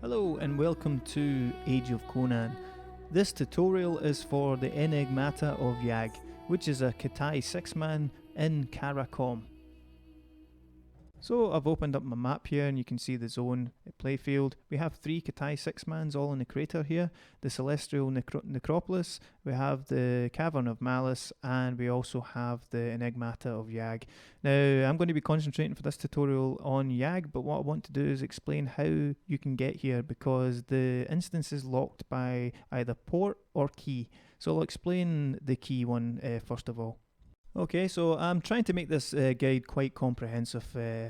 Hello and welcome to Age of Conan. This tutorial is for the Enigmata of Yag, which is a Khitai 6-man in crom. So I've opened up my map here and you can see the zone playfield. We have 3 Khitai 6-mans all in the crater here, the Celestial Necropolis, we have the Cavern of Malice, and we also have the Enigmata of Yag. Now I'm going to be concentrating for this tutorial on Yag, but what I want to do is explain how you can get here because the instance is locked by either port or key. So I'll explain the key one first of all. Okay, so I'm trying to make this guide quite comprehensive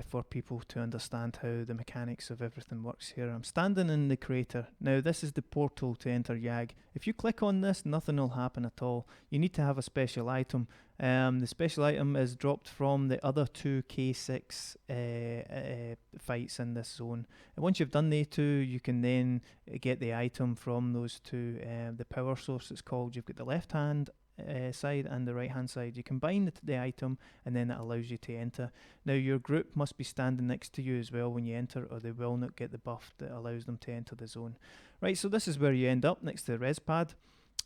for people to understand how the mechanics of everything works here. I'm standing in the crater. Now this is the portal to enter Yag. If you click on this, nothing will happen at all. You need to have a special item. The special item is dropped from the other 2 K6 fights in this zone. And once you've done the 2, you can then get the item from those 2. The power source it's called. You've got the left hand side and the right hand side. You combine the item and then it allows you to enter. Now your group must be standing next to you as well when you enter, or they will not get the buff that allows them to enter the zone. Right, so this is where you end up, next to the res pad.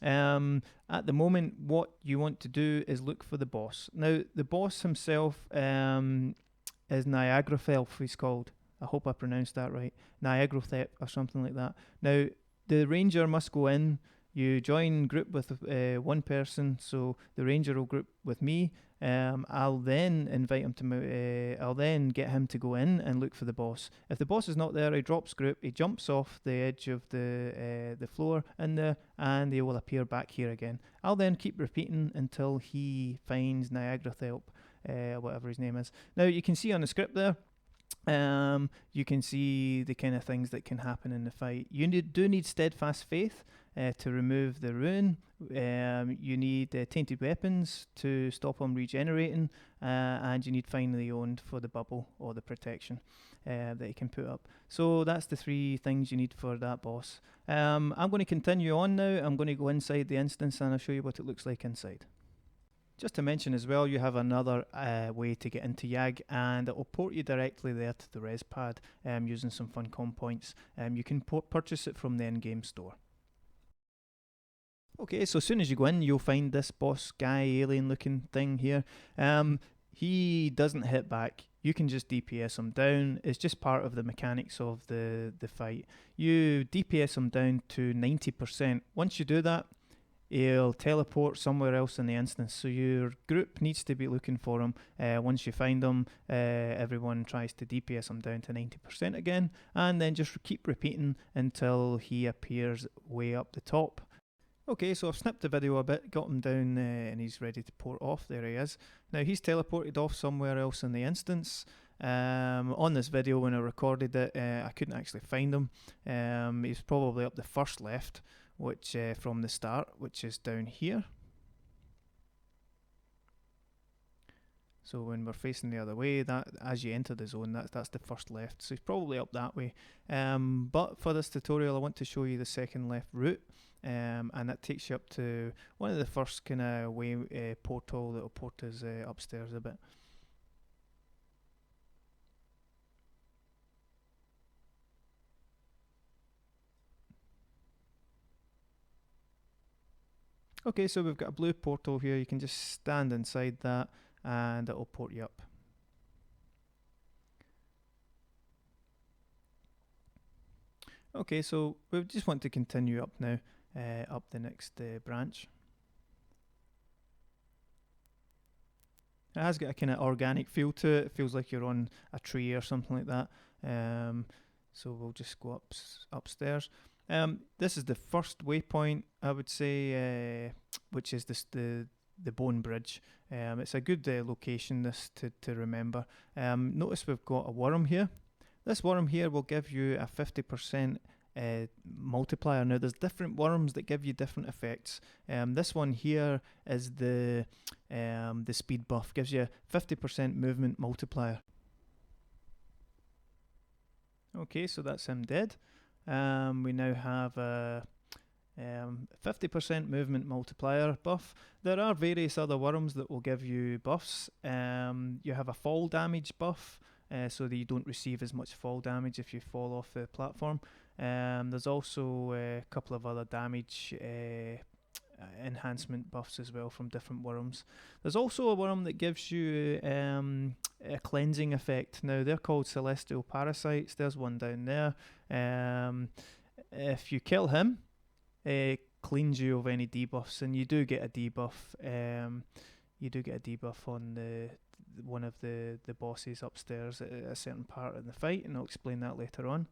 At the moment what you want to do is look for the boss. Now the boss himself is Niagara he's called. I hope I pronounced that right. Niagara or something like that. Now the ranger must go in. You join group with one person, so the ranger will group with me. I'll then invite him to. I'll then get him to go in and look for the boss. If the boss is not there, he drops group. He jumps off the edge of the floor in there, and he will appear back here again. I'll then keep repeating until he finds Niagara whatever his name is. Now you can see on the script there. You can see the kind of things that can happen in the fight. You do need steadfast faith to remove the ruin. You need tainted weapons to stop them regenerating, and you need finally owned for the bubble or the protection that you can put up. So that's the 3 things you need for that boss. I'm going to continue on now. I'm going to go inside the instance and I'll show you what it looks like inside. Just to mention as well, you have another way to get into Yag, and it will port you directly there to the res pad using some Funcom points. You can purchase it from the in-game store. Okay, so as soon as you go in, you'll find this boss guy, alien looking thing here. He doesn't hit back. You can just DPS him down. It's just part of the mechanics of the fight. You DPS him down to 90%. Once you do that, he'll teleport somewhere else in the instance, so your group needs to be looking for him. Once you find him, everyone tries to DPS him down to 90% again, and then just keep repeating until he appears way up the top. Okay, so I've snipped the video a bit, got him down and he's ready to port off. There he is. Now he's teleported off somewhere else in the instance. On this video when I recorded it, I couldn't actually find him. He's probably up the first left, which from the start, which is down here. So when we're facing the other way, that as you enter the zone, that's the first left. So he's probably up that way. But for this tutorial, I want to show you the second left route. And that takes you up to one of the first kind of way portal that will port us upstairs a bit. Okay, so we've got a blue portal here. You can just stand inside that and it will port you up. Okay, so we just want to continue up now, up the next branch. It has got a kind of organic feel to it. It feels like you're on a tree or something like that. So we'll just go upstairs. This is the first waypoint, I would say, which is the bone bridge. It's a good location this to remember. Notice we've got a worm here. This worm here will give you a 50% multiplier. Now there's different worms that give you different effects. This one here is the speed buff, gives you a 50% movement multiplier. Okay, so that's him dead. We now have a 50% movement multiplier buff. There are various other worms that will give you buffs. You have a fall damage buff, so that you don't receive as much fall damage if you fall off the platform. There's also a couple of other damage enhancement buffs as well from different worms. There's also a worm that gives you a cleansing effect. Now they're called celestial parasites. There's one down there. If you kill him, it cleans you of any debuffs, and you do get a debuff. You do get a debuff on one of the bosses upstairs at a certain part in the fight, and I'll explain that later on.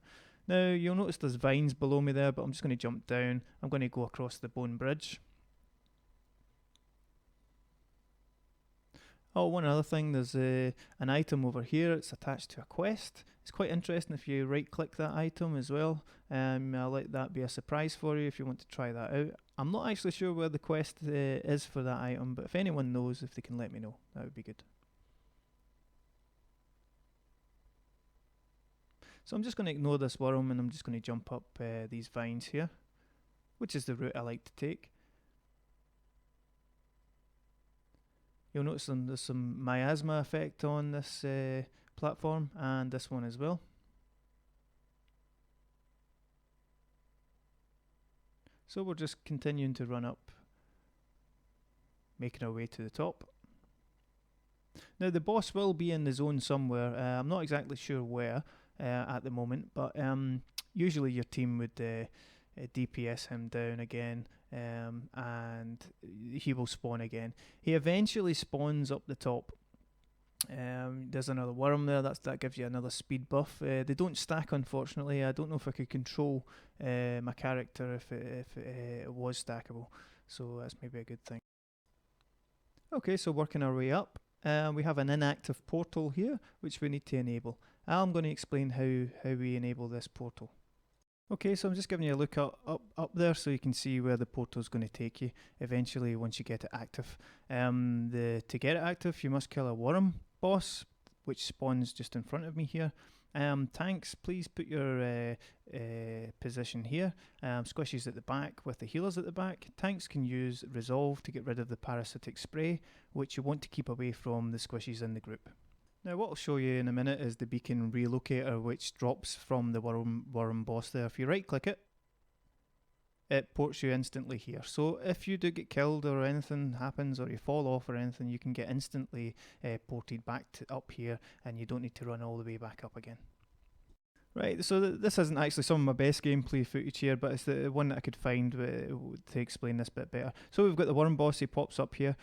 Now you'll notice there's vines below me there, but I'm just going to jump down. I'm going to go across the bone bridge. Oh, one other thing, there's an item over here. It's attached to a quest. It's quite interesting if you right click that item as well. I'll let that be a surprise for you if you want to try that out. I'm not actually sure where the quest is for that item, but if anyone knows, if they can let me know, that would be good. So I'm just going to ignore this worm, and I'm just going to jump up these vines here, which is the route I like to take. You'll notice there's some miasma effect on this platform, and this one as well. So we're just continuing to run up, making our way to the top. Now the boss will be in the zone somewhere. I'm not exactly sure where at the moment, but usually your team would DPS him down again, and he will spawn again. He eventually spawns up the top. There's another worm there. That gives you another speed buff. They don't stack, unfortunately. I don't know if I could control my character if it was stackable, so that's maybe a good thing. Okay, so working our way up, we have an inactive portal here which we need to enable. I'm going to explain how we enable this portal. Okay, so I'm just giving you a look up there so you can see where the portal is going to take you eventually once you get it active. To get it active, you must kill a worm boss, which spawns just in front of me here. Tanks, please put your position here. Squishies at the back with the healers at the back. Tanks can use resolve to get rid of the parasitic spray, which you want to keep away from the squishies in the group. Now what I'll show you in a minute is the beacon relocator, which drops from the worm boss there. If you right click it, it ports you instantly here. So if you do get killed or anything happens, or you fall off or anything, you can get instantly ported back to up here, and you don't need to run all the way back up again. Right, so this isn't actually some of my best gameplay footage here, but it's the one that I could find to explain this bit better. So we've got the worm boss. He pops up here.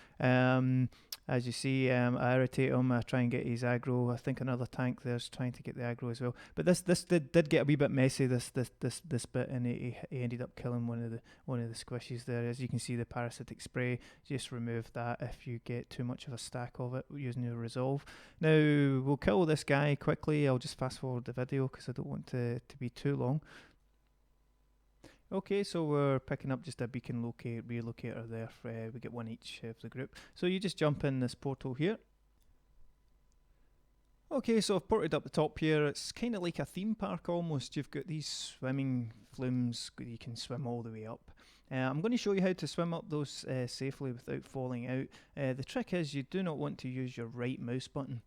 As you see, I irritate him. I try and get his aggro. I think another tank there's trying to get the aggro as well. But this did get a wee bit messy. This bit, and he ended up killing one of the squishies there. As you can see, the parasitic spray. Just remove that if you get too much of a stack of it using your resolve. Now we'll kill this guy quickly. I'll just fast forward the video because I don't want to be too long. Okay, so we're picking up just a beacon relocator there. We get one each of the group. So you just jump in this portal here. Okay, so I've ported up the top here. It's kind of like a theme park almost. You've got these swimming flumes. You can swim all the way up. I'm going to show you how to swim up those safely without falling out. The trick is you do not want to use your right mouse button.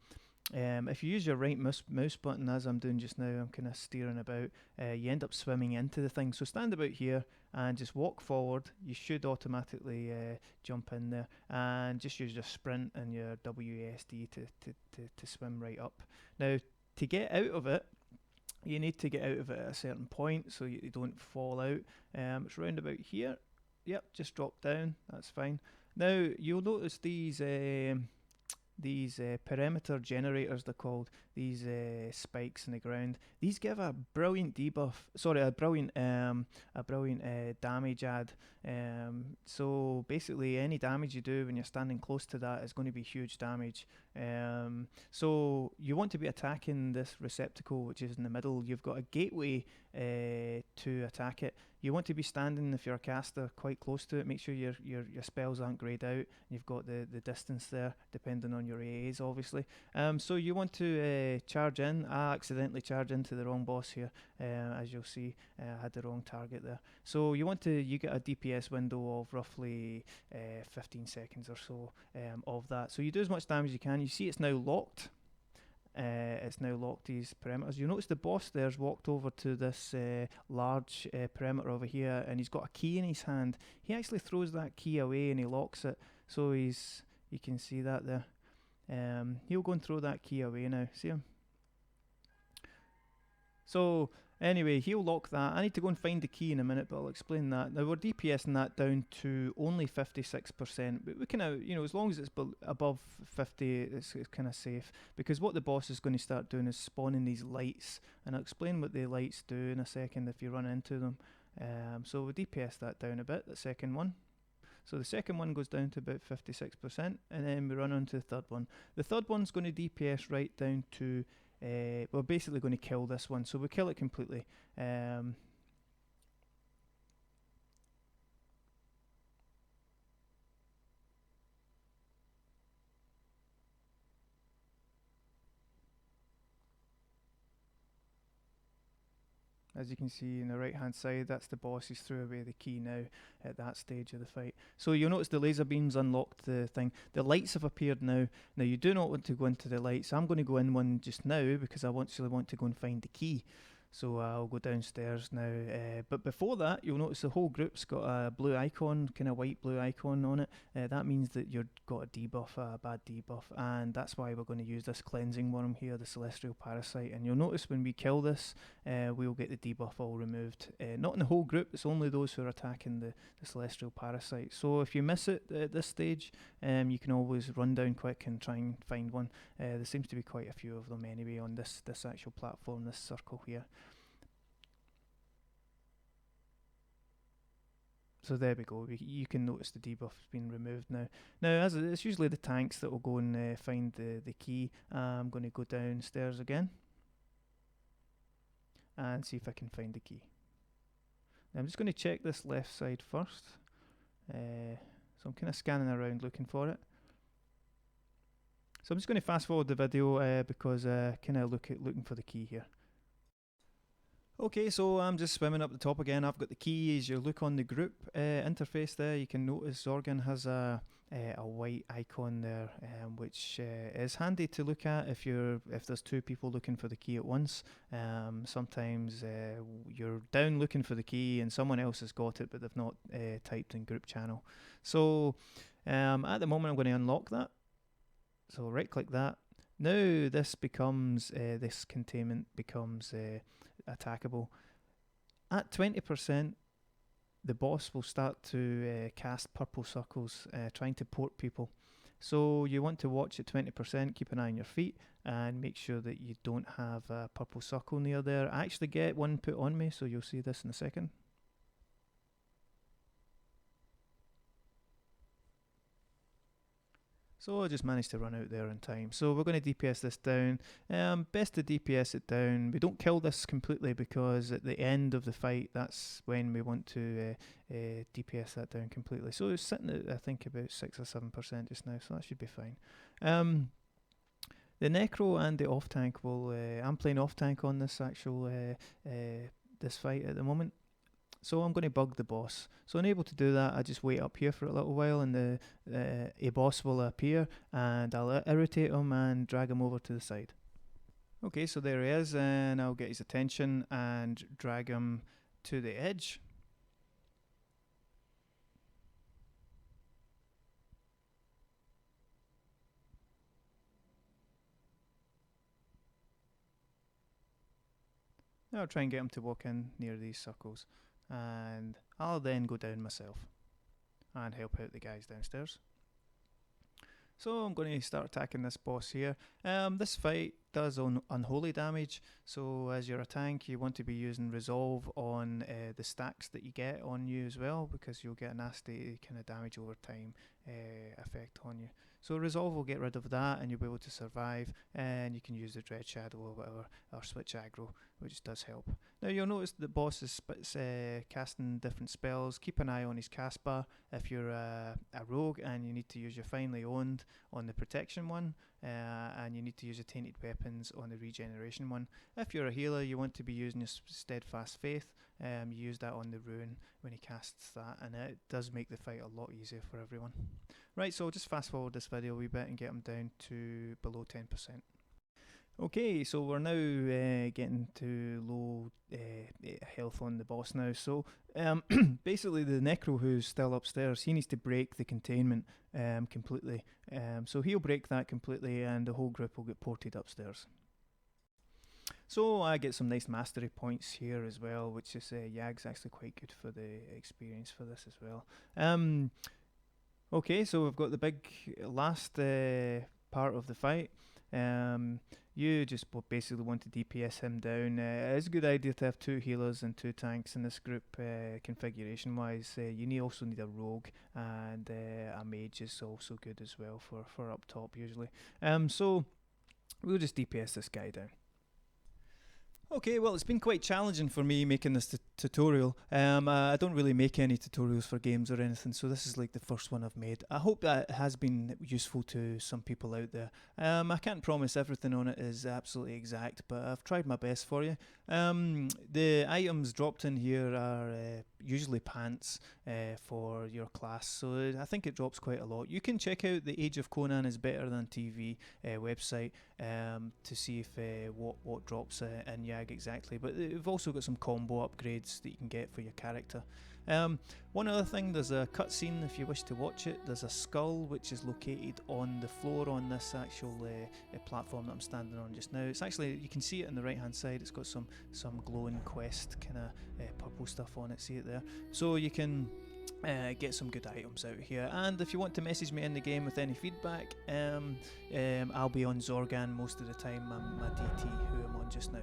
If you use your right mouse button, as I'm doing just now, I'm kind of steering about, you end up swimming into the thing. So stand about here and just walk forward. You should automatically jump in there, and just use your sprint and your WASD to swim right up. Now, to get out of it, you need to get out of it at a certain point so you don't fall out. It's round about here. Yep, just drop down. That's fine. Now, you'll notice these perimeter generators, they're called, these spikes in the ground. These give a brilliant debuff, sorry, a brilliant damage add. So basically any damage you do when you're standing close to that is going to be huge damage. So you want to be attacking this receptacle, which is in the middle. You've got a gateway to attack it. You want to be standing, if you're a caster, quite close to it. Make sure your spells aren't greyed out. You've got the distance there, depending on your AAs, obviously. So you want to charge in. I accidentally charged into the wrong boss here. As you'll see, I had the wrong target there. So you get a DPS window of roughly 15 seconds or so of that. So you do as much damage as you can. You see it's now locked. it's now locked these perimeters. You'll notice the boss there's walked over to this large perimeter over here, and he's got a key in his hand. He actually throws that key away and he locks it. So you can see that there. He'll go and throw that key away now. See him? So anyway, he'll lock that. I need to go and find the key in a minute, but I'll explain that. Now we're DPSing that down to only 56%, but we can, as long as it's above 50, it's kind of safe. Because what the boss is going to start doing is spawning these lights, and I'll explain what the lights do in a second if you run into them. So we DPS that down a bit, the second one. So the second one goes down to about 56%, and then we run on to the third one. The third one's going to DPS right down to we're basically going to kill this one, so we kill it completely. As you can see in the right hand side, that's the boss. He's threw away the key now at that stage of the fight. So you'll notice the laser beams unlocked the thing. The lights have appeared now. Now you do not want to go into the lights. I'm going to go in one just now because I want to go and find the key. So I'll go downstairs now. But before that, you'll notice the whole group's got a blue icon, kind of white blue icon on it. That means that you've got a debuff, a bad debuff, and that's why we're going to use this cleansing worm here, the celestial parasite. And you'll notice when we kill this, we'll get the debuff all removed. Not in the whole group, it's only those who are attacking the celestial parasite. So if you miss it at this stage, you can always run down quick and try and find one. There seems to be quite a few of them anyway on this actual platform, this circle here. So there we go. You can notice the debuff has been removed now. Now, as it's usually the tanks that will go and find the key. I'm going to go downstairs again and see if I can find the key. Now, I'm just going to check this left side first. So I'm kind of scanning around looking for it. So I'm just going to fast forward the video because kind of looking for the key here. Okay, so I'm just swimming up the top again. I've got the key. As you look on the group interface there, you can notice Zorgan has a white icon there, which is handy to look at if there's two people looking for the key at once. Sometimes you're down looking for the key and someone else has got it, but they've not typed in group channel. So at the moment, I'm going to unlock that. So right click that. Now this becomes this containment becomes attackable. At 20%, the boss will start to cast purple circles, trying to port people. So you want to watch at 20%, keep an eye on your feet, and make sure that you don't have a purple circle near there. I actually get one put on me, so you'll see this in a second. So I just managed to run out there in time. So we're going to DPS this down. Best to DPS it down. We don't kill this completely because at the end of the fight, that's when we want to DPS that down completely. So it's sitting at, I think, about 6 or 7% just now, so that should be fine. The Necro and the off-tank will... I'm playing off-tank on this actual this fight at the moment. So I'm going to bug the boss. So unable to do that, I just wait up here for a little while and a boss will appear and I'll irritate him and drag him over to the side. Okay, so there he is, and I'll get his attention and drag him to the edge. I'll try and get him to walk in near these circles. And I'll then go down myself and help out the guys downstairs. So I'm going to start attacking this boss here. This fight does unholy damage, so as you're a tank you want to be using resolve on the stacks that you get on you as well, because you'll get a nasty kind of damage over time effect on you. So resolve will get rid of that and you'll be able to survive, and you can use the dread shadow or whatever, or switch aggro, which does help. Now you'll notice the boss is casting different spells. Keep an eye on his cast bar if you're a rogue and you need to use your finely owned on the protection one, and you need to use your tainted weapons on the regeneration one. If you're a healer, you want to be using your steadfast faith. You use that on the rune when he casts that, and it does make the fight a lot easier for everyone. Right, so just fast forward this video a wee bit and get him down to below 10%. Okay, so we're now getting to low health on the boss now. So basically, the Necro who's still upstairs, he needs to break the containment completely. So he'll break that completely, and the whole group will get ported upstairs. So I get some nice mastery points here as well, which is Yag's actually quite good for the experience for this as well. Okay, so we've got the big last part of the fight. You just basically want to DPS him down. It's a good idea to have 2 healers and 2 tanks in this group configuration wise. You also need a rogue, and a mage is also good as well for up top usually. So we'll just DPS this guy down. Okay, well, it's been quite challenging for me making this tutorial. I don't really make any tutorials for games or anything, so this is like the first one I've made. I hope that it has been useful to some people out there. I can't promise everything on it is absolutely exact, but I've tried my best for you. The items dropped in here are usually pants for your class, so I think it drops quite a lot. You can check out the Age of Conan is Better Than TV website to see if what drops in Yag exactly, but we've also got some combo upgrades that you can get for your character. One other thing, there's a cutscene if you wish to watch it. There's a skull which is located on the floor on this actual platform that I'm standing on just now. It's actually, you can see it on the right hand side, it's got some glowing quest kind of purple stuff on it, see it there? So you can get some good items out here, and if you want to message me in the game with any feedback, I'll be on Zorgan most of the time. I'm a DT who I'm on just now.